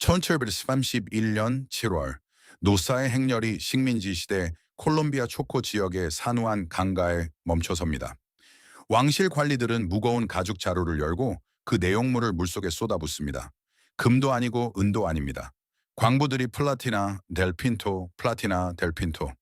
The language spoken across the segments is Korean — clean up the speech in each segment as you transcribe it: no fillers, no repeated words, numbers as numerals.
1731년 7월 노사의 행렬이 식민지 시대 콜롬비아 초코 지역의 산호안 강가에 멈춰섭니다. 왕실 관리들은 무거운 가죽 자루를 열고 그 내용물을 물속에 쏟아붓습니다. 금도 아니고 은도 아닙니다. 광부들이 플라티나 델 핀토라고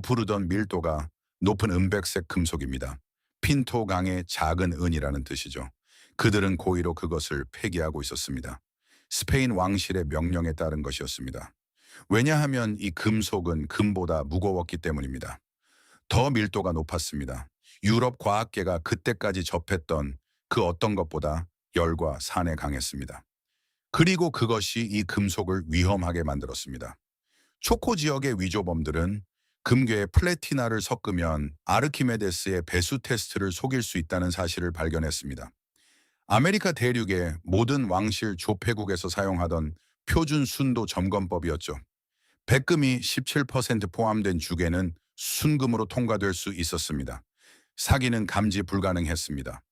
부르던 밀도가 높은 은백색 금속입니다. 핀토강의 작은 은이라는 뜻이죠. 그들은 고의로 그것을 폐기하고 있었습니다. 스페인 왕실의 명령에 따른 것이었습니다. 왜냐하면 이 금속은 금보다 무거웠기 때문입니다. 더 밀도가 높았습니다. 유럽 과학계가 그때까지 접했던 그 어떤 것보다 열과 산에 강했습니다. 그리고 그것이 이 금속을 위험하게 만들었습니다. 초코 지역의 위조범들은 금괴에 플래티나를 섞으면 아르키메데스의 배수 테스트를 속일 수 있다는 사실을 발견했습니다. 아메리카 대륙의 모든 왕실 조폐국에서 사용하던 표준 순도 점검법이었죠. 백금이 17% 포함된 주계는 순금으로 통과될 수 있었습니다. 사기는 감지 불가능했습니다.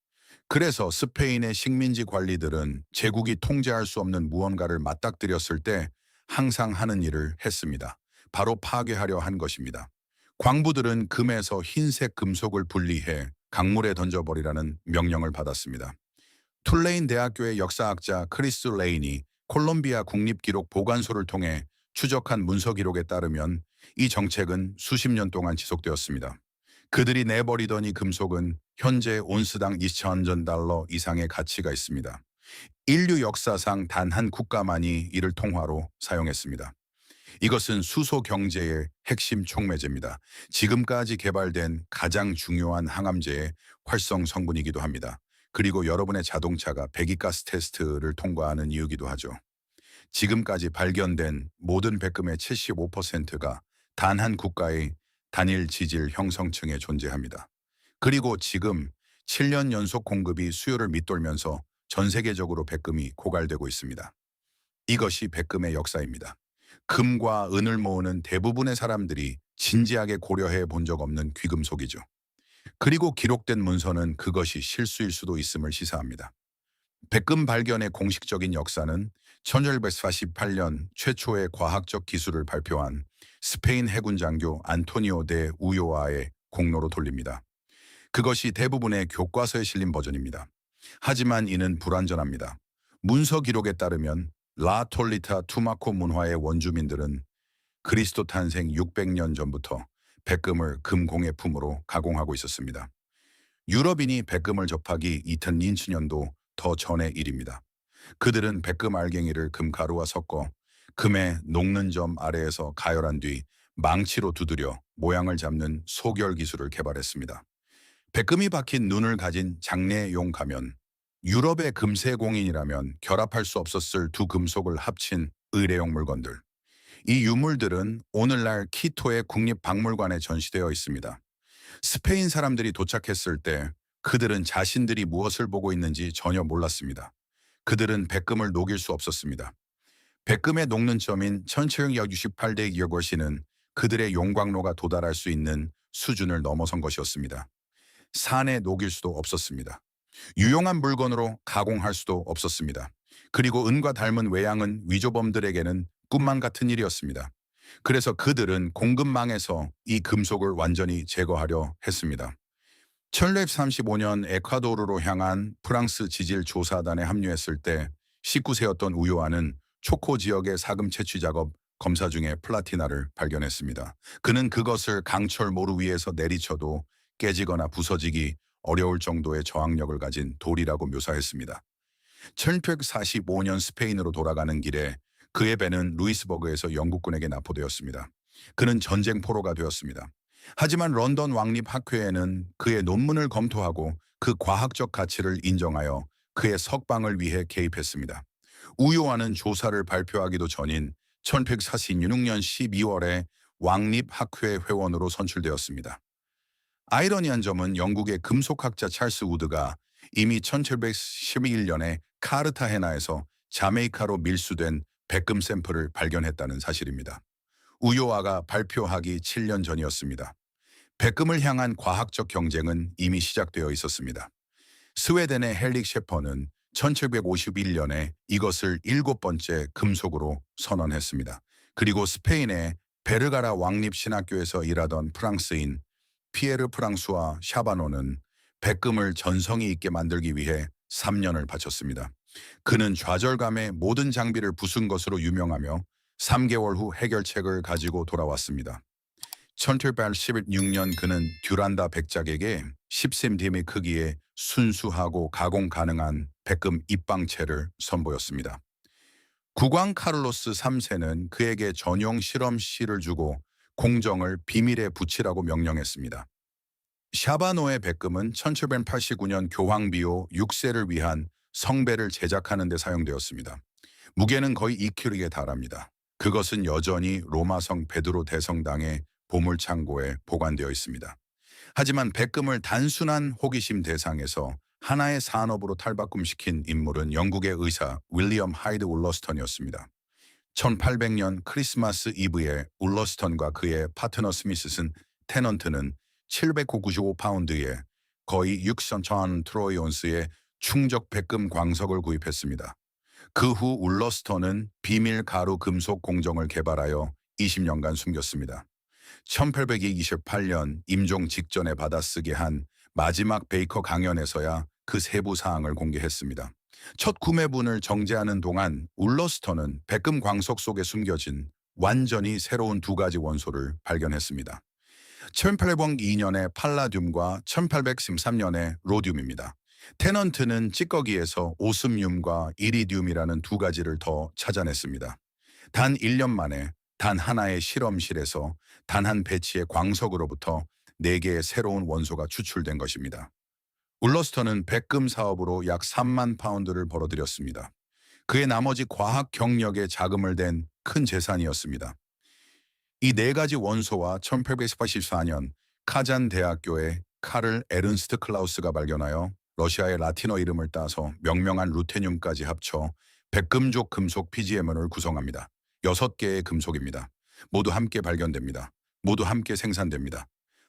그래서 스페인의 식민지 관리들은 제국이 통제할 수 없는 무언가를 맞닥뜨렸을 때 항상 하는 일을 했습니다. 바로 파괴하려 한 것입니다. 광부들은 금에서 흰색 금속을 분리해 강물에 던져버리라는 명령을 받았습니다. 툴레인 대학교의 역사학자 크리스 레인이 콜롬비아 국립기록 보관소를 통해 추적한 문서 기록에 따르면 이 정책은 수십 년 동안 지속되었습니다. 그들이 내버리던 이 금속은 현재 온스당 2,000전 달러 이상의 가치가 있습니다. 인류 역사상 단 한 국가만이 이를 통화로 사용했습니다. 이것은 수소 경제의 핵심 촉매제입니다. 지금까지 개발된 가장 중요한 항암제의 활성 성분이기도 합니다. 그리고 여러분의 자동차가 배기가스 테스트를 통과하는 이유기도 하죠. 지금까지 발견된 모든 백금의 75%가 단 한 국가의 단일 지질 형성층에 존재합니다. 그리고 지금 7년 연속 공급이 수요를 밑돌면서 전 세계적으로 백금이 고갈되고 있습니다. 이것이 백금의 역사입니다. 금과 은을 모으는 대부분의 사람들이 진지하게 고려해 본 적 없는 귀금속이죠. 그리고 기록된 문서는 그것이 실수일 수도 있음을 시사합니다. 백금 발견의 공식적인 역사는 1848년 최초의 과학적 기술을 발표한 스페인 해군 장교 안토니오 데 우요아의 공로로 돌립니다. 그것이 대부분의 교과서에 실린 버전입니다. 하지만 이는 불완전합니다. 문서 기록에 따르면 라 톨리타 투마코 문화의 원주민들은 그리스도 탄생 600년 전부터 백금을 금공예품으로 가공하고 있었습니다. 유럽인이 백금을 접하기 2000년도 더 전의 일입니다. 그들은 백금 알갱이를 금가루와 섞어 금의 녹는 점 아래에서 가열한 뒤 망치로 두드려 모양을 잡는 소결 기술을 개발했습니다. 백금이 박힌 눈을 가진 장례용 가면, 유럽의 금세공인이라면 결합할 수 없었을 두 금속을 합친 의례용 물건들. 이 유물들은 오늘날 키토의 국립박물관에 전시되어 있습니다. 스페인 사람들이 도착했을 때 그들은 자신들이 무엇을 보고 있는지 전혀 몰랐습니다. 그들은 백금을 녹일 수 없었습니다. 백금의 녹는 점인 1768대 기어거시는 그들의 용광로가 도달할 수 있는 수준을 넘어선 것이었습니다. 산에 녹일 수도 없었습니다. 유용한 물건으로 가공할 수도 없었습니다. 그리고 은과 닮은 외양은 위조범들에게는 꿈만 같은 일이었습니다. 그래서 그들은 공급망에서 이 금속을 완전히 제거하려 했습니다. 1635년 에콰도르로 향한 프랑스 지질 조사단에 합류했을 때 19세였던 우요아는 초코 지역의 사금 채취 작업 검사 중에 플라티나를 발견했습니다. 그는 그것을 강철 모루 위에서 내리쳐도 깨지거나 부서지기 어려울 정도의 저항력을 가진 돌이라고 묘사했습니다. 1845년 스페인으로 돌아가는 길에 그의 배는 루이스버그에서 영국군에게 납포되었습니다. 그는 전쟁 포로가 되었습니다. 하지만 런던 왕립학회에는 그의 논문을 검토하고 그 과학적 가치를 인정하여 그의 석방을 위해 개입했습니다. 우요아는 조사를 발표하기도 전인 1846년 12월에 왕립학회 회원으로 선출되었습니다. 아이러니한 점은 영국의 금속학자 찰스 우드가 이미 1711년에 카르타헤나에서 자메이카로 밀수된 백금 샘플을 발견했다는 사실입니다. 우요아가 발표하기 7년 전이었습니다. 백금을 향한 과학적 경쟁은 이미 시작되어 있었습니다. 스웨덴의 헬릭 셰퍼는 1751년에 이것을 일곱 번째 금속으로 선언했습니다. 그리고 스페인의 베르가라 왕립신학교에서 일하던 프랑스인 피에르 프랑수와 샤바노는 백금을 전성이 있게 만들기 위해 3년을 바쳤습니다. 그는 좌절감에 모든 장비를 부순 것으로 유명하며 3개월 후 해결책을 가지고 돌아왔습니다. 1716년 그는 듀란다 백작에게 10cm 크기의 순수하고 가공 가능한 백금 입방체를 선보였습니다. 국왕 카를로스 3세는 그에게 전용 실험실을 주고 공정을 비밀에 붙이라고 명령했습니다. 샤바노의 백금은 1789년 교황 비오 6세를 위한 성배를 제작하는 데 사용되었습니다. 무게는 거의 2kg에 달합니다. 그것은 여전히 로마성 베드로 대성당의 보물창고에 보관되어 있습니다. 하지만 백금을 단순한 호기심 대상에서 하나의 산업으로 탈바꿈시킨 인물은 영국의 의사 윌리엄 하이드 울러스턴이었습니다. 1800년 크리스마스 이브에 울러스턴과 그의 파트너 스미스슨 테넌트는 795파운드에 거의 6,000 트로이온스의 충적 백금 광석을 구입했습니다. 그 후 울러스턴은 비밀 가루 금속 공정을 개발하여 20년간 숨겼습니다. 1828년 임종 직전에 받아쓰게 한 마지막 베이커 강연에서야 그 세부 사항을 공개했습니다. 첫 구매분을 정제하는 동안 울러스턴은 백금 광석 속에 숨겨진 완전히 새로운 두 가지 원소를 발견했습니다. 1802년의 팔라듐과 1813년의 로듐입니다. 테넌트는 찌꺼기에서 오스듐과 이리듐이라는 두 가지를 더 찾아냈습니다. 단 1년 만에 단 하나의 실험실에서 단 한 배치의 광석으로부터 4개의 새로운 원소가 추출된 것입니다. 울러스턴은 백금 사업으로 약 3만 파운드를 벌어들였습니다. 그의 나머지 과학 경력에 자금을 댄 큰 재산이었습니다. 이 4가지 원소와 1884년 카잔 대학교의 카를 에른스트 클라우스가 발견하여 러시아의 라틴어 이름을 따서 명명한 루테늄까지 합쳐 백금족 금속 PGM을 구성합니다. 6개의 금속입니다. 모두 함께 발견됩니다. 모두 함께 생산됩니다.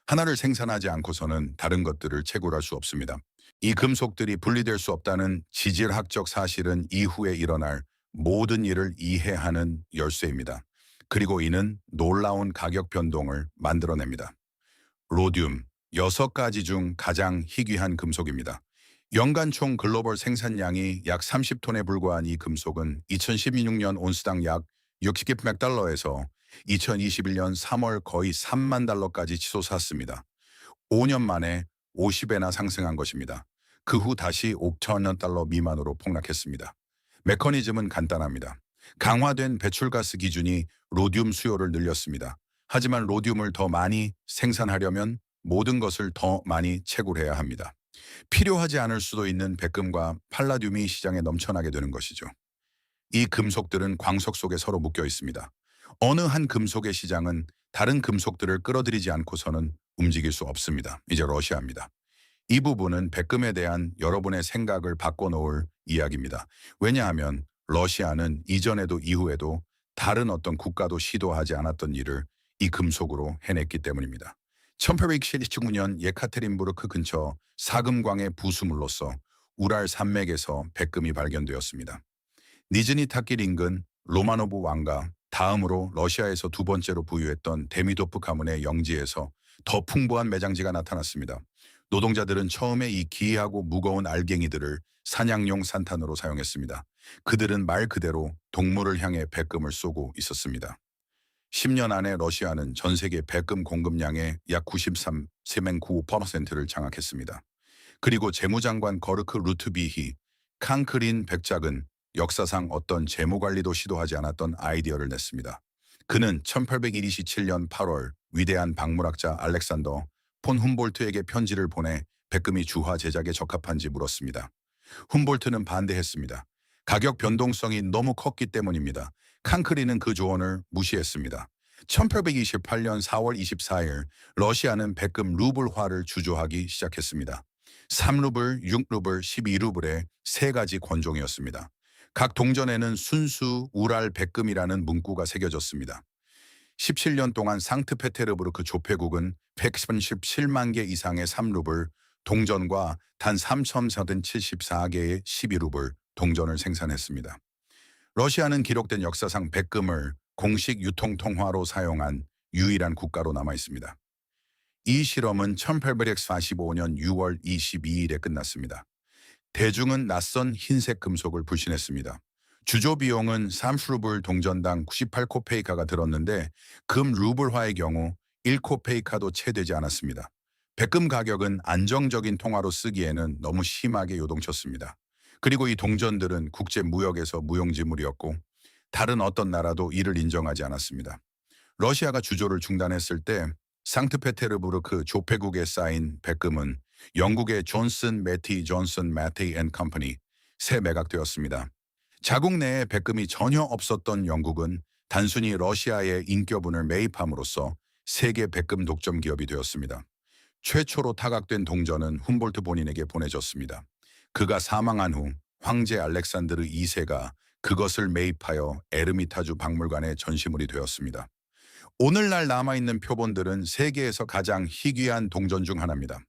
하나를 생산하지 않고서는 다른 것들을 채굴할 수 없습니다. 이 금속들이 분리될 수 없다는 지질학적 사실은 이후에 일어날 모든 일을 이해하는 열쇠입니다. 그리고 이는 놀라운 가격 변동을 만들어냅니다. 로듐, 6가지 중 가장 희귀한 금속입니다. 연간 총 글로벌 생산량이 약 30톤에 불과한 이 금속은 2016년 온스당 약 60달러에서 2021년 3월 거의 3만 달러까지 치솟았습니다. 5년 만에 50배나 상승한 것입니다. 그 후 다시 5천억 달러 미만으로 폭락했습니다. 메커니즘은 간단합니다. 강화된 배출가스 기준이 로듐 수요를 늘렸습니다. 하지만 로듐을 더 많이 생산하려면 모든 것을 더 많이 채굴해야 합니다. 필요하지 않을 수도 있는 백금과 팔라듐이 시장에 넘쳐나게 되는 것이죠. 이 금속들은 광석 속에 서로 묶여 있습니다. 어느 한 금속의 시장은 다른 금속들을 끌어들이지 않고서는 움직일 수 없습니다. 이제 러시아입니다. 이 부분은 백금에 대한 여러분의 생각을 바꿔놓을 이야기입니다. 왜냐하면 러시아는 이전에도 이후에도 다른 어떤 국가도 시도하지 않았던 일을 이 금속으로 해냈기 때문입니다. 1879년 예카테린부르크 근처 사금광의 부수물로서 우랄 산맥에서 백금이 발견되었습니다. 니즈니 타길 인근 로마노브 왕가 다음으로 러시아에서 두 번째로 부유했던 데미도프 가문의 영지에서 더 풍부한 매장지가 나타났습니다. 노동자들은 처음에 이 기이하고 무거운 알갱이들을 사냥용 산탄으로 사용했습니다. 그들은 말 그대로 동물을 향해 백금을 쏘고 있었습니다. 10년 안에 러시아는 전 세계 백금 공급량의 약 93.95%를 장악했습니다. 그리고 재무장관 거르크 루트비히 칸크린 백작은 역사상 어떤 재무관리도 시도하지 않았던 아이디어를 냈습니다. 그는 1827년 8월 위대한 박물학자 알렉산더 폰 훔볼트에게 편지를 보내 백금이 주화 제작에 적합한지 물었습니다. 훔볼트는 반대했습니다. 가격 변동성이 너무 컸기 때문입니다. 칸크린은 그 조언을 무시했습니다. 1828년 4월 24일 러시아는 백금 루블화를 주조하기 시작했습니다. 3루블, 6루블, 12루블의 3가지 권종이었습니다. 각 동전에는 순수 우랄 백금이라는 문구가 새겨졌습니다. 17년 동안 상트페테르부르크 조폐국은 137만 개 이상의 3루블, 동전과 단 3,074개의 12루블, 동전을 생산했습니다. 러시아는 기록된 역사상 백금을 공식 유통 통화로 사용한 유일한 국가로 남아 있습니다. 이 실험은 1845년 6월 22일에 끝났습니다. 대중은 낯선 흰색 금속을 불신했습니다. 주조 비용은 3루블 동전당 98코페이카가 들었는데 금 루블화의 경우 1코페이카도 채 되지 않았습니다. 백금 가격은 안정적인 통화로 쓰기에는 너무 심하게 요동쳤습니다. 그리고 이 동전들은 국제 무역에서 무용지물이었고 다른 어떤 나라도 이를 인정하지 않았습니다. 러시아가 주조를 중단했을 때 상트페테르부르크 조폐국에 쌓인 백금은 영국의 존슨 매티 존슨 매티 앤 컴퍼니 새 매각되었습니다. 자국 내에 백금이 전혀 없었던 영국은 단순히 러시아의 인격분을 매입함으로써 세계 백금 독점 기업이 되었습니다. 최초로 타각된 동전은 훔볼트 본인에게 보내졌습니다. 그가 사망한 후 황제 알렉산드르 2세가 그것을 매입하여 에르미타주 박물관의 전시물이 되었습니다. 오늘날 남아있는 표본들은 세계에서 가장 희귀한 동전 중 하나입니다.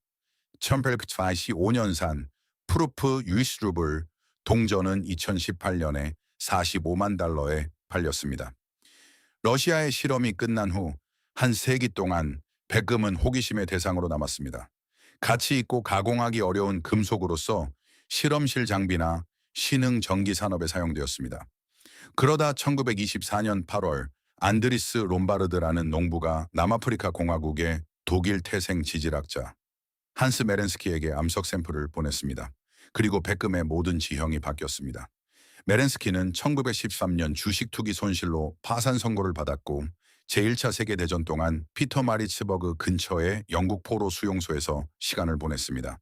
1845년산 프루프 유이스루블 동전은 2018년에 45만 달러에 팔렸습니다. 러시아의 실험이 끝난 후 한 세기 동안 백금은 호기심의 대상으로 남았습니다. 가치 있고 가공하기 어려운 금속으로서 실험실 장비나 신흥 전기 산업에 사용되었습니다. 그러다 1924년 8월 안드리스 롬바르드라는 농부가 남아프리카 공화국의 독일 태생 지질학자 한스 메렌스키에게 암석 샘플을 보냈습니다. 그리고 백금의 모든 지형이 바뀌었습니다. 메렌스키는 1913년 주식 투기 손실로 파산 선고를 받았고 제1차 세계대전 동안 피터 마리츠버그 근처의 영국 포로 수용소에서 시간을 보냈습니다.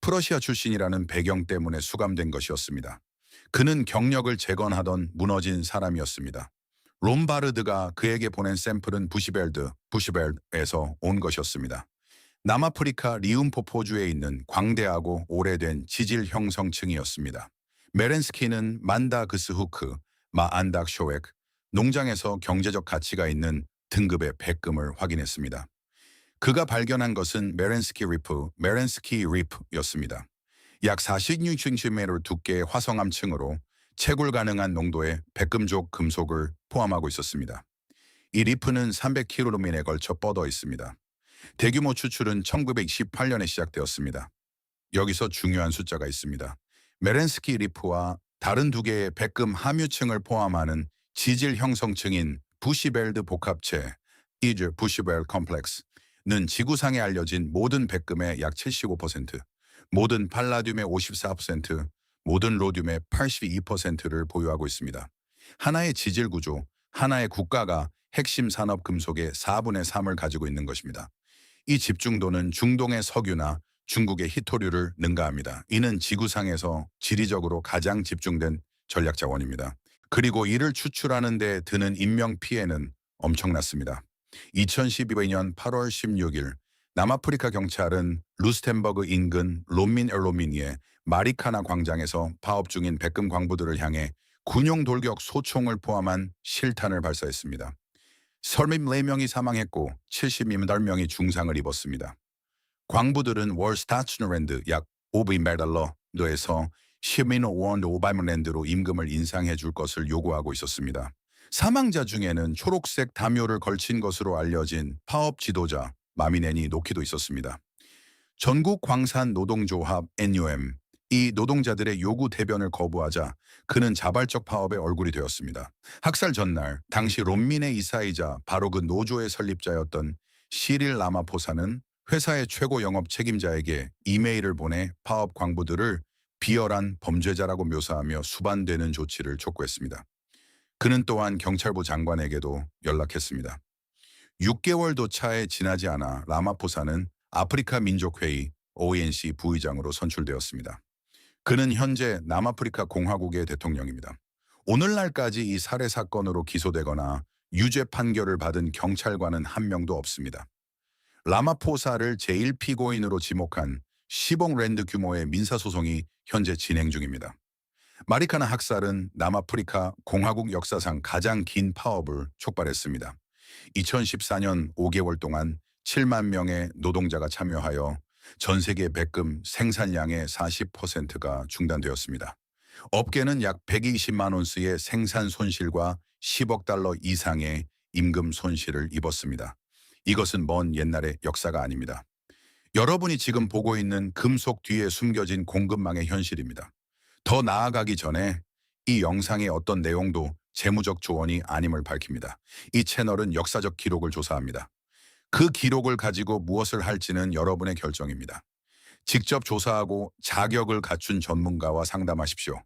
프러시아 출신이라는 배경 때문에 수감된 것이었습니다. 그는 경력을 재건하던 무너진 사람이었습니다. 롬바르드가 그에게 보낸 샘플은 부시벨드에서 온 것이었습니다. 남아프리카 리움포포주에 있는 광대하고 오래된 지질 형성층이었습니다. 메렌스키는 만다그스후크, 마안닥쇼엑 농장에서 경제적 가치가 있는 등급의 백금을 확인했습니다. 그가 발견한 것은 메렌스키 리프였습니다. 약 46cm 두께의 화성암층으로 채굴 가능한 농도의 백금족 금속을 포함하고 있었습니다. 이 리프는 300km에 걸쳐 뻗어 있습니다. 대규모 추출은 1928년에 시작되었습니다. 여기서 중요한 숫자가 있습니다. 메렌스키 리프와 다른 두 개의 백금 함유층을 포함하는 지질 형성층인 부시벨드 복합체, 부시벨 컴플렉스는 지구상에 알려진 모든 백금의 약 75%, 모든 팔라듐의 54%, 모든 로듐의 82%를 보유하고 있습니다. 하나의 지질 구조, 하나의 국가가 핵심 산업 금속의 4분의 3을 가지고 있는 것입니다. 이 집중도는 중동의 석유나 중국의 희토류를 능가합니다. 이는 지구상에서 지리적으로 가장 집중된 전략 자원입니다. 그리고 이를 추출하는 데 드는 인명피해는 엄청났습니다. 2012년 8월 16일 남아프리카 경찰은 루스템버그 인근 롬민 엘로미니의 마리카나 광장에서 파업 중인 백금 광부들을 향해 군용 돌격 소총을 포함한 실탄을 발사했습니다. 34명이 사망했고 78명이 중상을 입었습니다. 광부들은 월 스타츠너랜드 약 500달러에서 10만 원 500랜드로 임금을 인상해 줄 것을 요구하고 있었습니다. 사망자 중에는 초록색 담요를 걸친 것으로 알려진 파업 지도자 마미네니 노키도 있었습니다. 전국 광산 노동조합 NUM, 이 노동자들의 요구 대변을 거부하자 그는 자발적 파업의 얼굴이 되었습니다. 학살 전날 당시 롬민의 이사이자 바로 그 노조의 설립자였던 시릴 라마포사는 회사의 최고 영업 책임자에게 이메일을 보내 파업 광부들을 비열한 범죄자라고 묘사하며 수반되는 조치를 촉구했습니다. 그는 또한 경찰부 장관에게도 연락했습니다. 6개월도 차에 지나지 않아 라마포사는 아프리카 민족회의 ONC 부의장으로 선출되었습니다. 그는 현재 남아프리카 공화국의 대통령입니다. 오늘날까지 이 살해 사건으로 기소되거나 유죄 판결을 받은 경찰관은 한 명도 없습니다. 라마포사를 제1피고인으로 지목한 10억 랜드 규모의 민사소송이 현재 진행 중입니다. 마리카나 학살은 남아프리카 공화국 역사상 가장 긴 파업을 촉발했습니다. 2014년 5개월 동안 7만 명의 노동자가 참여하여 전 세계 백금 생산량의 40%가 중단되었습니다. 업계는 약 120만 온스의 생산 손실과 10억 달러 이상의 임금 손실을 입었습니다. 이것은 먼 옛날의 역사가 아닙니다. 여러분이 지금 보고 있는 금속 뒤에 숨겨진 공급망의 현실입니다. 더 나아가기 전에 이 영상의 어떤 내용도 재무적 조언이 아님을 밝힙니다. 이 채널은 역사적 기록을 조사합니다. 그 기록을 가지고 무엇을 할지는 여러분의 결정입니다. 직접 조사하고 자격을 갖춘 전문가와 상담하십시오.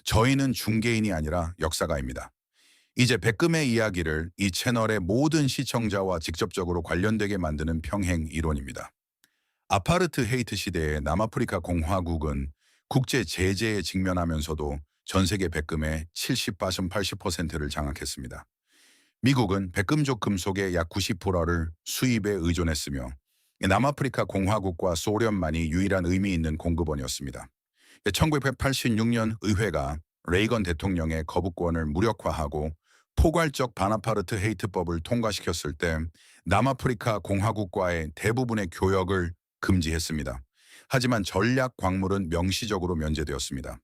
저희는 중개인이 아니라 역사가입니다. 이제 백금의 이야기를 이 채널의 모든 시청자와 직접적으로 관련되게 만드는 평행 이론입니다. 아파르트 헤이트 시대의 남아프리카 공화국은 국제 제재에 직면하면서도 전 세계 백금의 70~80%를 장악했습니다. 미국은 백금족 금속의 약 90%를 수입에 의존했으며 남아프리카 공화국과 소련만이 유일한 의미 있는 공급원이었습니다. 1986년 의회가 레이건 대통령의 거부권을 무력화하고 포괄적 반아파르트 헤이트법을 통과시켰을 때 남아프리카 공화국과의 대부분의 교역을 금지했습니다. 하지만 전략 광물은 명시적으로 면제되었습니다.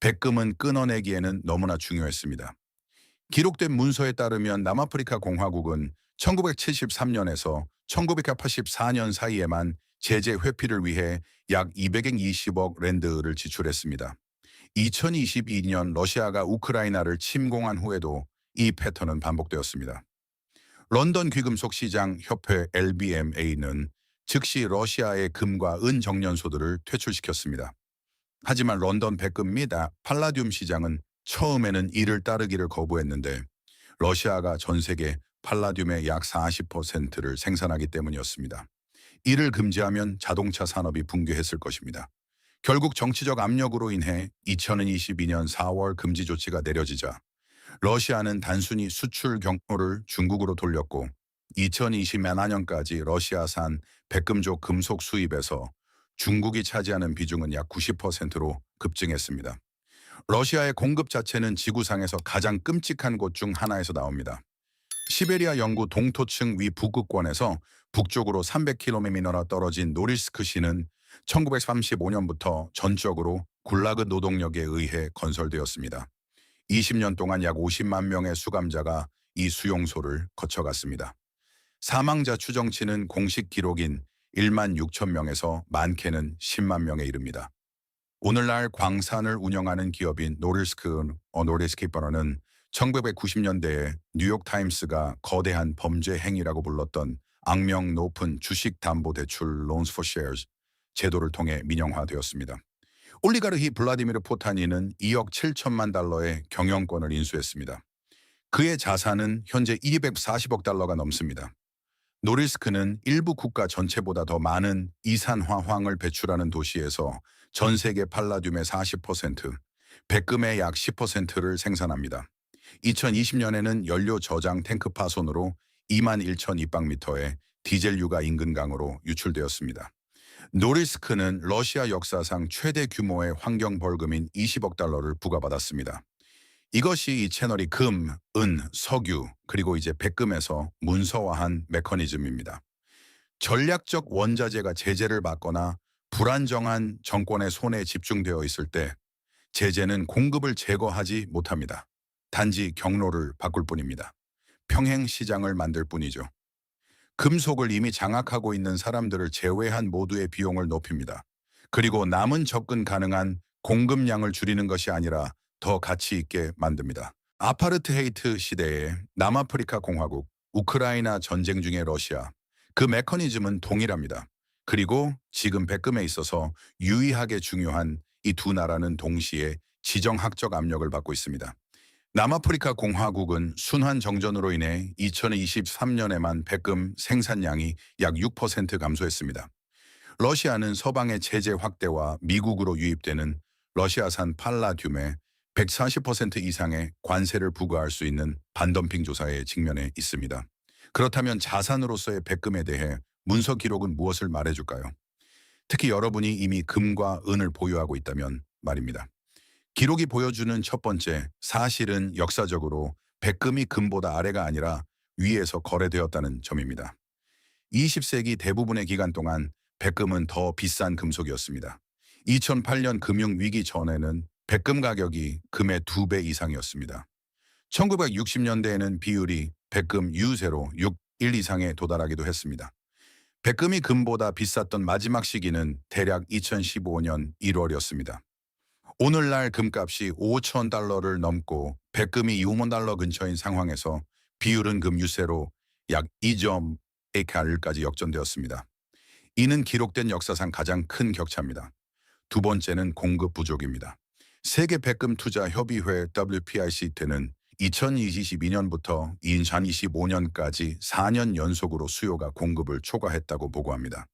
백금은 끊어내기에는 너무나 중요했습니다. 기록된 문서에 따르면 남아프리카 공화국은 1973년에서 1984년 사이에만 제재 회피를 위해 약 220억 랜드를 지출했습니다. 2022년 러시아가 우크라이나를 침공한 후에도 이 패턴은 반복되었습니다. 런던 귀금속 시장 협회 LBMA는 즉시 러시아의 금과 은 정년소들을 퇴출시켰습니다. 하지만 런던 백금 및 팔라듐 시장은 처음에는 이를 따르기를 거부했는데 러시아가 전 세계 팔라듐의 약 40%를 생산하기 때문이었습니다. 이를 금지하면 자동차 산업이 붕괴했을 것입니다. 결국 정치적 압력으로 인해 2022년 4월 금지 조치가 내려지자 러시아는 단순히 수출 경로를 중국으로 돌렸고 2024년까지 러시아산 백금족 금속 수입에서 중국이 차지하는 비중은 약 90%로 급증했습니다. 러시아의 공급 자체는 지구상에서 가장 끔찍한 곳 중 하나에서 나옵니다. 시베리아 영구 동토층 위 북극권에서 북쪽으로 300km 떨어진 노릴스크시는 1935년부터 전적으로 굴라그 노동력에 의해 건설되었습니다. 20년 동안 약 50만 명의 수감자가 이 수용소를 거쳐갔습니다. 사망자 추정치는 공식 기록인 1만 6천 명에서 많게는 10만 명에 이릅니다. 오늘날 광산을 운영하는 기업인 노릴스키퍼너는 1990년대에 뉴욕타임스가 거대한 범죄 행위라고 불렀던 악명 높은 주식담보대출 Loans for Shares 제도를 통해 민영화되었습니다. 올리가르히 블라디미르 포타니는 2억 7천만 달러의 경영권을 인수했습니다. 그의 자산은 현재 240억 달러가 넘습니다. 노릴스크는 일부 국가 전체보다 더 많은 이산화황을 배출하는 도시에서 전 세계 팔라듐의 40%, 백금의 약 10%를 생산합니다. 2020년에는 연료 저장 탱크 파손으로 2만 1천 입방미터의 디젤유가 인근 강으로 유출되었습니다. 노릴스크는 러시아 역사상 최대 규모의 환경 벌금인 20억 달러를 부과받았습니다. 이것이 이 채널이 금, 은, 석유, 그리고 이제 백금에서 문서화한 메커니즘입니다. 전략적 원자재가 제재를 받거나 불안정한 정권의 손에 집중되어 있을 때 제재는 공급을 제거하지 못합니다. 단지 경로를 바꿀 뿐입니다. 평행 시장을 만들 뿐이죠. 금속을 이미 장악하고 있는 사람들을 제외한 모두의 비용을 높입니다. 그리고 남은 접근 가능한 공급량을 줄이는 것이 아니라 더 가치 있게 만듭니다. 아파르트헤이트 시대의 남아프리카 공화국, 우크라이나 전쟁 중의 러시아, 그 메커니즘은 동일합니다. 그리고 지금 백금에 있어서 유의하게 중요한 이 두 나라는 동시에 지정학적 압력을 받고 있습니다. 남아프리카 공화국은 순환 정전으로 인해 2023년에만 백금 생산량이 약 6% 감소했습니다. 러시아는 서방의 제재 확대와 미국으로 유입되는 러시아산 팔라듐에 140% 이상의 관세를 부과할 수 있는 반덤핑 조사에 직면해 있습니다. 그렇다면 자산으로서의 백금에 대해 문서 기록은 무엇을 말해줄까요? 특히 여러분이 이미 금과 은을 보유하고 있다면 말입니다. 기록이 보여주는 첫 번째 사실은 역사적으로 백금이 금보다 아래가 아니라 위에서 거래되었다는 점입니다. 20세기 대부분의 기간 동안 백금은 더 비싼 금속이었습니다. 2008년 금융위기 전에는 백금 가격이 금의 2배 이상이었습니다. 1960년대에는 비율이 백금 유세로 6:1 이상에 도달하기도 했습니다. 백금이 금보다 비쌌던 마지막 시기는 대략 2015년 1월이었습니다. 오늘날 금값이 5천 달러를 넘고 백금이 6만 달러 근처인 상황에서 비율은 금 유세로 약 2.8칼까지 역전되었습니다. 이는 기록된 역사상 가장 큰 격차입니다. 두 번째는 공급 부족입니다. 세계 백금 투자 협의회 WPIC는 2022년부터 2025년까지 4년 연속으로 수요가 공급을 초과했다고 보고합니다.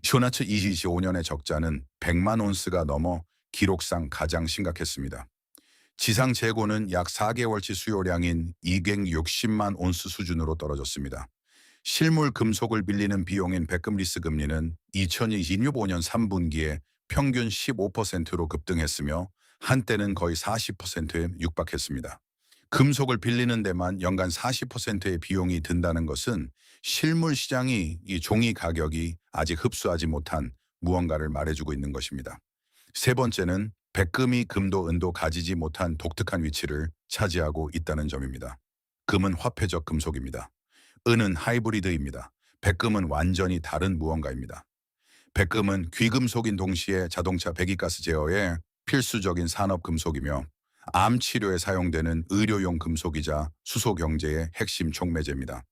쇼나츠 2025년의 적자는 100만 온스가 넘어 기록상 가장 심각했습니다. 지상 재고는 약 4개월치 수요량인 260만 온스 수준으로 떨어졌습니다. 실물 금속을 빌리는 비용인 백금 리스 금리는 2025년 3분기에 평균 15%로 급등했으며 한때는 거의 40%에 육박했습니다. 금속을 빌리는 데만 연간 40%의 비용이 든다는 것은 실물 시장이 이 종이 가격이 아직 흡수하지 못한 무언가를 말해주고 있는 것입니다. 세 번째는 백금이 금도 은도 가지지 못한 독특한 위치를 차지하고 있다는 점입니다. 금은 화폐적 금속입니다. 은은 하이브리드입니다. 백금은 완전히 다른 무언가입니다. 백금은 귀금속인 동시에 자동차 배기가스 제어에 필수적인 산업 금속이며 암 치료에 사용되는 의료용 금속이자 수소 경제의 핵심 촉매제입니다.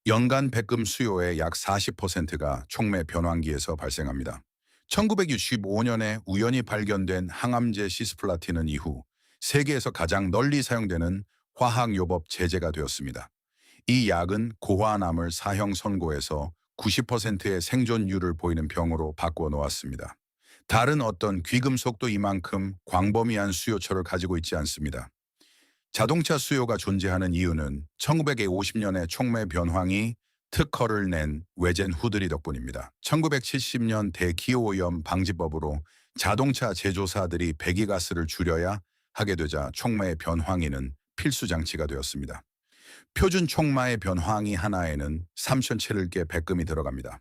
연간 백금 수요의 약 40%가 촉매 변환기에서 발생합니다. 1965년에 우연히 발견된 항암제 시스플라틴은 이후 세계에서 가장 널리 사용되는 화학요법 제제가 되었습니다. 이 약은 고환암을 사형 선고해서 90%의 생존율을 보이는 병으로 바꾸어 놓았습니다. 다른 어떤 귀금속도 이만큼 광범위한 수요처를 가지고 있지 않습니다. 자동차 수요가 존재하는 이유는 1950년에 촉매 변황이 특허를 낸 외젠 후드리 덕분입니다. 1970년 대기오염 방지법으로 자동차 제조사들이 배기가스를 줄여야 하게 되자 촉매 변황이는 필수 장치가 되었습니다. 표준 촉마의 변황이 하나에는 3,000채를께 백금이 들어갑니다.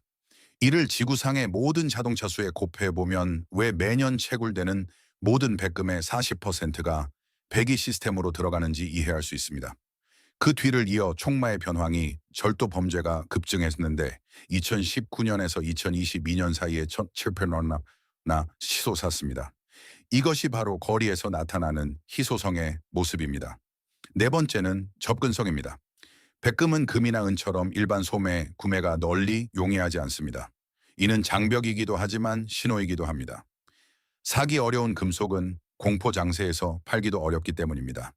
이를 지구상의 모든 자동차 수에 곱해보면 왜 매년 채굴되는 모든 백금의 40%가 배기 시스템으로 들어가는지 이해할 수 있습니다. 그 뒤를 이어 촉마의 변황이 절도 범죄가 급증했는데 2019년에서 2022년 사이에 1,700건이나 희소샀습니다. 이것이 바로 거리에서 나타나는 희소성의 모습입니다. 네 번째는 접근성입니다. 백금은 금이나 은처럼 일반 소매, 구매가 널리 용이하지 않습니다. 이는 장벽이기도 하지만 신호이기도 합니다. 사기 어려운 금속은 공포 장세에서 팔기도 어렵기 때문입니다.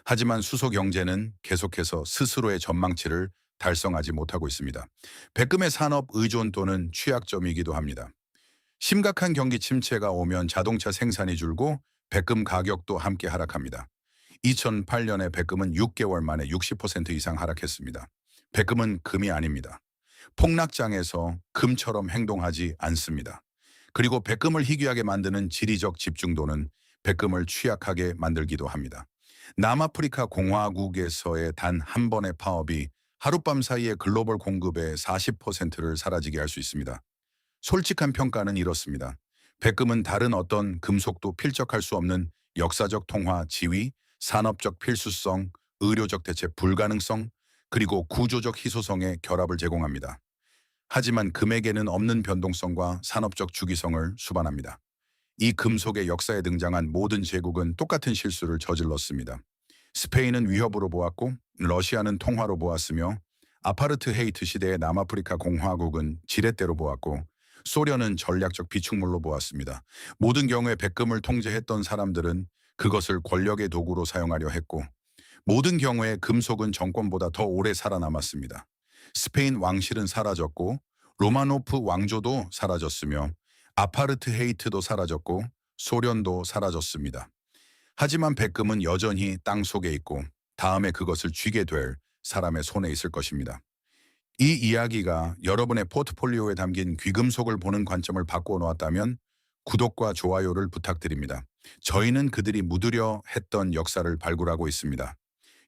하지만 수소 경제는 계속해서 스스로의 전망치를 달성하지 못하고 있습니다. 백금의 산업 의존도는 취약점이기도 합니다. 심각한 경기 침체가 오면 자동차 생산이 줄고 백금 가격도 함께 하락합니다. 2008년에 백금은 6개월 만에 60% 이상 하락했습니다. 백금은 금이 아닙니다. 폭락장에서 금처럼 행동하지 않습니다. 그리고 백금을 희귀하게 만드는 지리적 집중도는 백금을 취약하게 만들기도 합니다. 남아프리카 공화국에서의 단 한 번의 파업이 하룻밤 사이에 글로벌 공급의 40%를 사라지게 할 수 있습니다. 솔직한 평가는 이렇습니다. 백금은 다른 어떤 금속도 필적할 수 없는 역사적 통화 지위, 산업적 필수성, 의료적 대체 불가능성, 그리고 구조적 희소성의 결합을 제공합니다. 하지만 금에게는 없는 변동성과 산업적 주기성을 수반합니다. 이 금속의 역사에 등장한 모든 제국은 똑같은 실수를 저질렀습니다. 스페인은 위협으로 보았고 러시아는 통화로 보았으며 아파르트헤이트 시대의 남아프리카 공화국은 지렛대로 보았고 소련은 전략적 비축물로 보았습니다. 모든 경우에 백금을 통제했던 사람들은 그것을 권력의 도구로 사용하려 했고 모든 경우에 금속은 정권보다 더 오래 살아남았습니다. 스페인 왕실은 사라졌고 로마노프 왕조도 사라졌으며 아파르트헤이트도 사라졌고 소련도 사라졌습니다. 하지만 백금은 여전히 땅 속에 있고 다음에 그것을 쥐게 될 사람의 손에 있을 것입니다. 이 이야기가 여러분의 포트폴리오에 담긴 귀금속을 보는 관점을 바꾸어 놓았다면 구독과 좋아요를 부탁드립니다. 저희는 그들이 묻으려 했던 역사를 발굴하고 있습니다.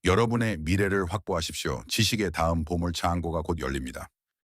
여러분의 미래를 확보하십시오. 지식의 다음 보물 창고가 곧 열립니다.